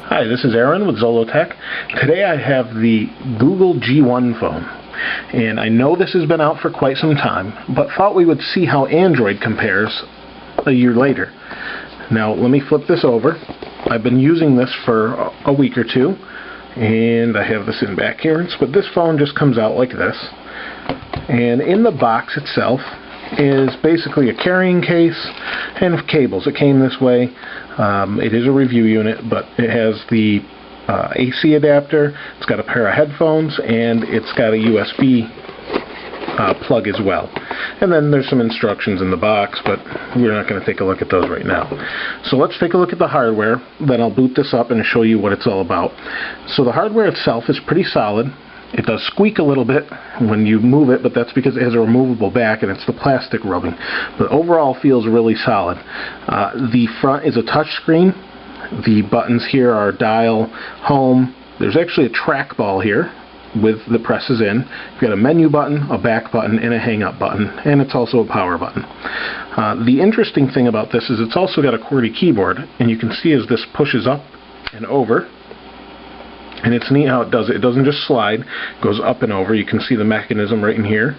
Hi, this is Aaron with Zollotech. Today I have the Google G1 phone, and I know this has been out for quite some time, but thought we would see how Android compares a year later. Now let me flip this over. I've been using this for a week or two, and I have this in back here, but this phone just comes out like this, and in the box itself is basically a carrying case and cables. It came this way. It is a review unit, but it has the AC adapter, it's got a pair of headphones, and it's got a USB plug as well. And then there's some instructions in the box, but we're not going to take a look at those right now. So let's take a look at the hardware, then I'll boot this up and show you what it's all about. So the hardware itself is pretty solid. It does squeak a little bit when you move it, but that's because it has a removable back and it's the plastic rubbing. But overall feels really solid. The front is a touch screen. The buttons here are dial, home. There's actually a trackball here with the presses in. You've got a menu button, a back button, and a hang up button, and it's also a power button. The interesting thing about this is it's also got a QWERTY keyboard, and you can see as this pushes up and over, and it's neat how it does it. It doesn't just slide, it goes up and over. You can see the mechanism right in here.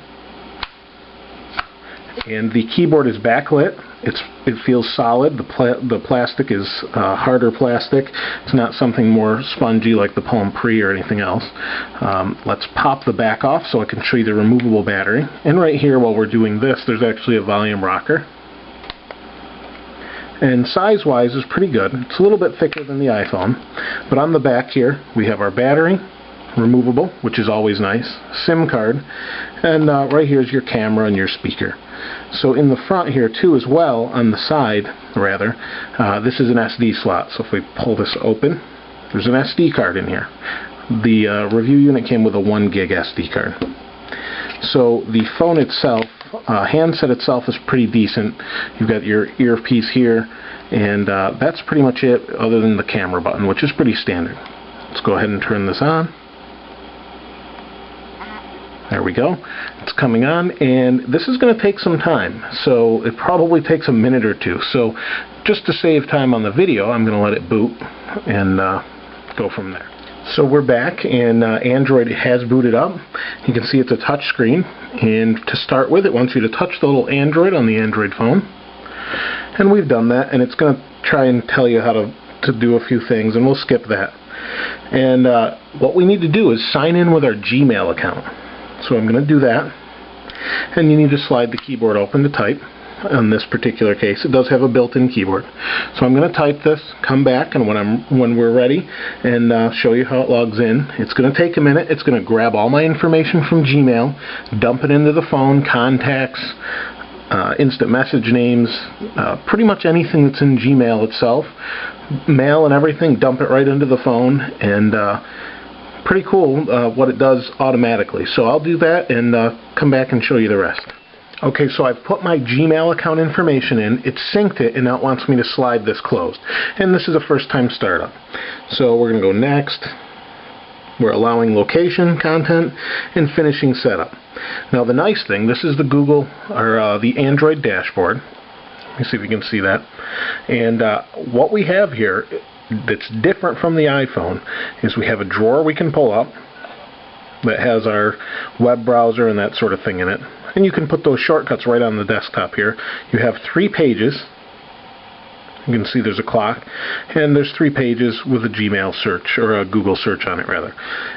And the keyboard is backlit. It feels solid. The plastic is harder plastic. It's not something more spongy like the Palm Pre or anything else. Let's pop the back off so I can show you the removable battery. And right here, while we're doing this, there's actually a volume rocker. And size-wise is pretty good. It's a little bit thicker than the iPhone. But on the back here, we have our battery, removable, which is always nice, SIM card, and right here is your camera and your speaker. So in the front here too as well, on the side rather, this is an SD slot. So if we pull this open, there's an SD card in here. The review unit came with a 1 gig SD card. So the phone itself, handset itself is pretty decent. You've got your earpiece here, and that's pretty much it other than the camera button, which is pretty standard. Let's go ahead and turn this on. There we go. It's coming on, and this is going to take some time, so it probably takes a minute or two. So just to save time on the video, I'm going to let it boot and go from there. So we're back, and Android has booted up. You can see it's a touch screen, and to start with, it wants you to touch the little Android on the Android phone, and we've done that, and it's going to try and tell you how to do a few things, and we'll skip that. And what we need to do is sign in with our Gmail account. So I'm going to do that, and you need to slide the keyboard open to type. In this particular case, it does have a built-in keyboard. So I'm going to type this, come back, and when we're ready, and show you how it logs in. It's going to take a minute. It's going to grab all my information from Gmail, dump it into the phone, contacts, instant message names, pretty much anything that's in Gmail itself, mail and everything, dump it right into the phone, and pretty cool what it does automatically. So I'll do that and come back and show you the rest. Okay, so I've put my Gmail account information in, it's synced it, and now it wants me to slide this closed. And this is a first time startup. So we're going to go next. We're allowing location, content, and finishing setup. Now the nice thing, this is the Google, or the Android dashboard. Let me see if you can see that. And what we have here that's different from the iPhone is we have a drawer we can pull up that has our web browser and that sort of thing in it. And you can put those shortcuts right on the desktop here. You have 3 pages. You can see there's a clock, and there's 3 pages with a Gmail search, or a Google search on it rather.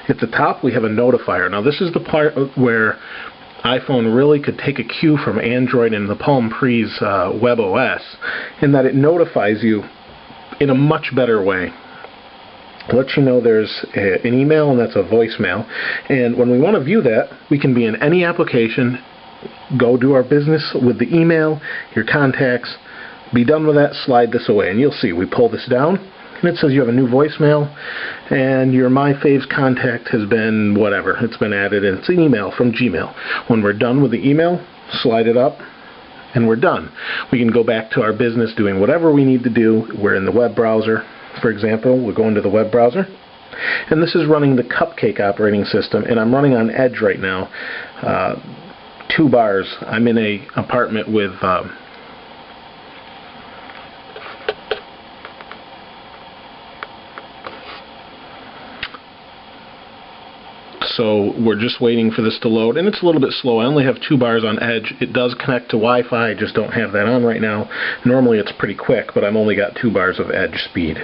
At the top we have a notifier. Now this is the part where iPhone really could take a cue from Android and the Palm Pre's web OS, in that it notifies you in a much better way. It lets you know there's an email, and that's a voicemail, and when we want to view that, we can be in any application, go do our business with the email, your contacts, be done with that, slide this away, and you'll see we pull this down and it says you have a new voicemail and your My Faves contact has been whatever, it's been added, and it's an email from Gmail. When we're done with the email, slide it up and we're done. We can go back to our business doing whatever we need to do. We're in the web browser, for example. We'll go into the web browser, and this is running the Cupcake operating system, and I'm running on Edge right now. 2 bars. I'm in a apartment with so we're just waiting for this to load, and it's a little bit slow. I only have 2 bars on Edge. It does connect to Wi-Fi, I just don't have that on right now. Normally it's pretty quick, but I've only got 2 bars of Edge speed,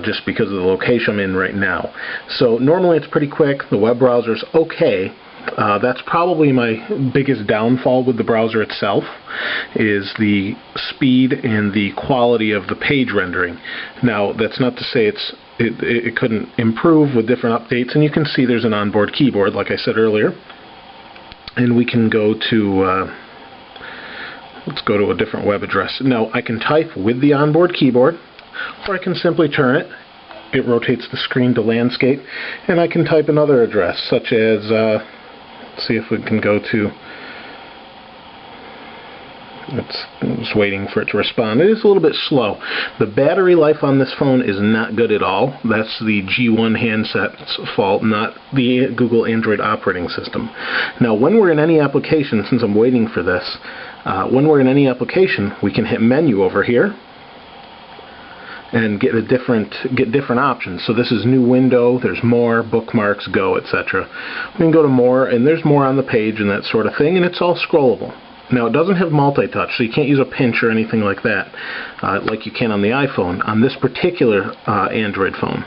just because of the location I'm in right now. So normally it's pretty quick. The web browser's okay. That's probably my biggest downfall with the browser itself, is the speed and the quality of the page rendering. Now, that's not to say it couldn't improve with different updates, and you can see there's an onboard keyboard, like I said earlier. And we can go to, let's go to a different web address. Now, I can type with the onboard keyboard, or I can simply turn it. It rotates the screen to landscape, and I can type another address, such as, let's see if we can go to, I'm just waiting for it to respond. It is a little bit slow. The battery life on this phone is not good at all. That's the G1 handset's fault, not the Google Android operating system. Now, when we're in any application, since I'm waiting for this, when we're in any application, we can hit menu over here and get different options. So this is new window, there's more, bookmarks, go, etc. We can go to more, and there's more on the page and that sort of thing, and it's all scrollable. Now, it doesn't have multi-touch, so you can't use a pinch or anything like that, like you can on the iPhone, on this particular Android phone.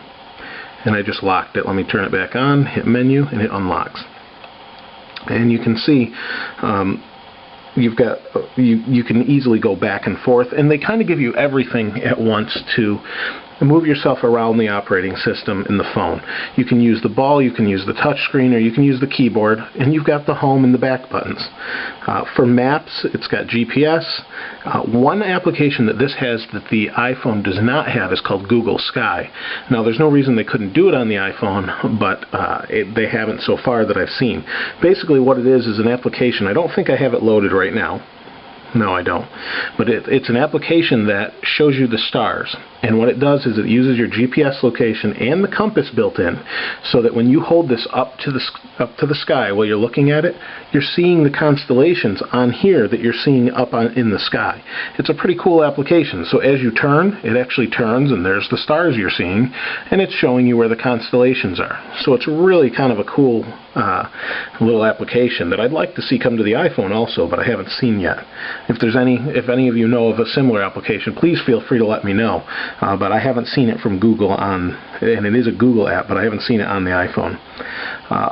And I just locked it. Let me turn it back on, hit menu, and it unlocks. And you can see you've got you can easily go back and forth, and they kind of give you everything at once to move yourself around the operating system in the phone. You can use the ball, you can use the touch screen, or you can use the keyboard, and you've got the home and the back buttons. For maps, it's got GPS. One application that this has that the iPhone does not have is called Google Sky. Now, there's no reason they couldn't do it on the iPhone, but they haven't so far that I've seen. Basically what it is an application. I don't think I have it loaded right now. No, I don't. But it's an application that shows you the stars. And what it does is it uses your GPS location and the compass built in, so that when you hold this up to the sky while you're looking at it, you're seeing the constellations on here that you're seeing up in the sky. It's a pretty cool application. So as you turn, it actually turns, and there's the stars you're seeing, and it's showing you where the constellations are. So it's really kind of a cool little application that I'd like to see come to the iPhone also, but I haven't seen yet. If any of you know of a similar application, please feel free to let me know. But I haven't seen it from Google and it is a Google app, but I haven't seen it on the iPhone.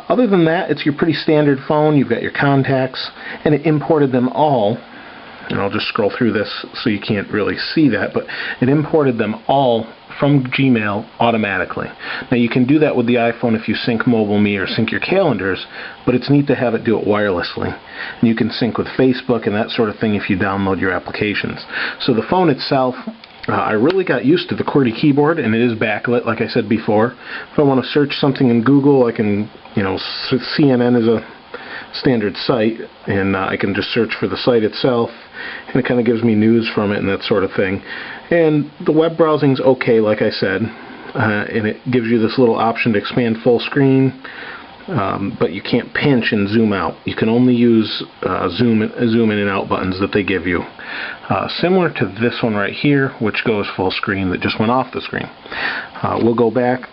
Other than that, it's your pretty standard phone. You've got your contacts, and it imported them all. And I'll just scroll through this so you can't really see that, but it imported them all from Gmail automatically. Now, you can do that with the iPhone if you sync MobileMe or sync your calendars, but it's neat to have it do it wirelessly. And you can sync with Facebook and that sort of thing if you download your applications. So the phone itself, I really got used to the QWERTY keyboard, and it is backlit, like I said before. If I want to search something in Google, I can, CNN is a standard site, and I can just search for the site itself, and it kind of gives me news from it and that sort of thing. And the web browsing's okay, like I said, and it gives you this little option to expand full screen, but you can't pinch and zoom out. You can only use zoom in and out buttons that they give you. Similar to this one right here, which goes full screen, that just went off the screen. We'll go back.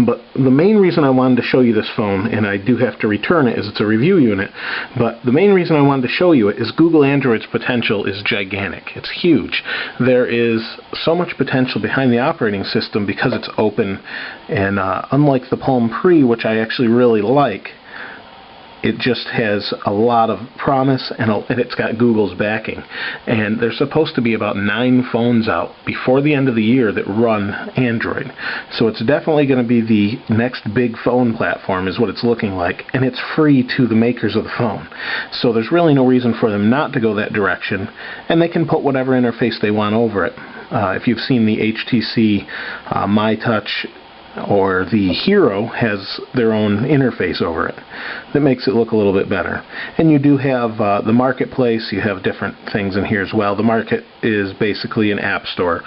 But the main reason I wanted to show you this phone, and I do have to return it, is it's a review unit, but the main reason I wanted to show you it is Google Android's potential is gigantic. It's huge. There is so much potential behind the operating system because it's open, and unlike the Palm Pre, which I actually really like, it just has a lot of promise, and it's got Google's backing. And there's supposed to be about 9 phones out before the end of the year that run Android. So it's definitely going to be the next big phone platform, is what it's looking like. And it's free to the makers of the phone. So there's really no reason for them not to go that direction. And they can put whatever interface they want over it. If you've seen the HTC MyTouch, or the Hero has their own interface over it that makes it look a little bit better. And you do have the marketplace. You have different things in here as well. The market is basically an app store.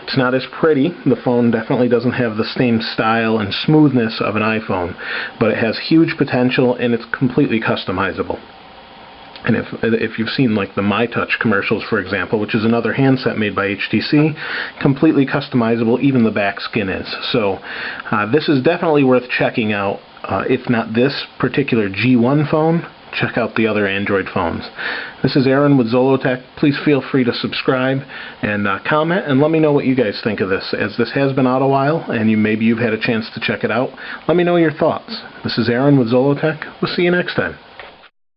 It's not as pretty. The phone definitely doesn't have the same style and smoothness of an iPhone, but it has huge potential, and it's completely customizable. And if you've seen like the MyTouch commercials, for example, which is another handset made by HTC, completely customizable, even the back skin is. So this is definitely worth checking out. if not this particular G1 phone, check out the other Android phones. This is Aaron with zollotech. Please feel free to subscribe and comment and let me know what you guys think of this. As this has been out a while and maybe you've had a chance to check it out, let me know your thoughts. This is Aaron with zollotech. We'll see you next time.